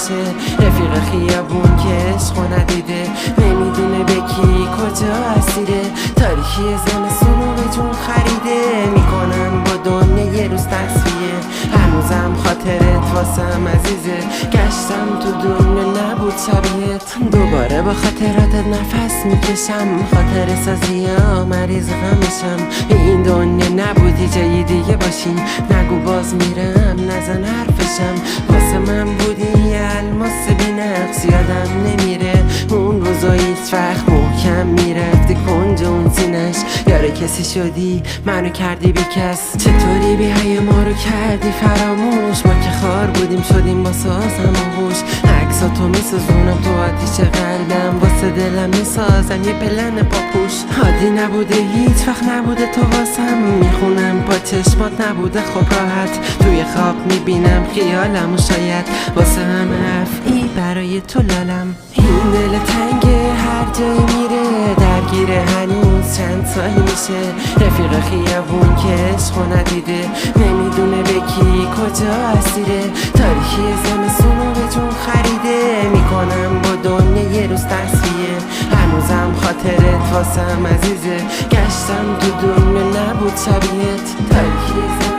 میشه. رفیق خیابون که عشقو ندیده، نمیدونه به کی کجا اسیره. تاریکی زمستونو به جون خریده، میکنن با دنیا یه روز تصفیه. هنوزم خاطرت واسم عزیزه، گشتم تو دنیا نبود شبیهت. دوباره با خاطراتت نفس میکشم، خاطر سازی ها مریض غمشم. این دنیا نبودی جایی دیگه باشیم، نگو باز میرم نزن حرفشم. واسه من بودی یه الماس بی نقص، یادم نمیره اون روزا هیچ وقت محکم میرفتی کنج اون سینش. یاره کسی شدی منو کردی بی کس، چطوری بیای ما رو کردی فراموش. ما که خار بودیم شدیم با سازم و هوش. عکساتو میسازونم تو آتیش قلبم، واسه دلم میسازم یه پلن پاپوش. عادی نبوده هیچ وقت نبوده تو واسم، میخونم با چشمات نبوده خب راحت. توی خواب میبینم خیالم و شاید واسه همه افعی برای تو لالم. این دل تنگه هر جایی میره، درگیره هنوز چند سالی میشه. رفیق خیابون که عشقو ندیده، نمیدونه به کی کجا اسیره. تاریکی زمستونو به جون خریده، میکنم با دنیا یه روز تصفیه. هنوزم خاطرت واسم عزیزه، گشتم تو دنیا نبود شبیهت. تاریکی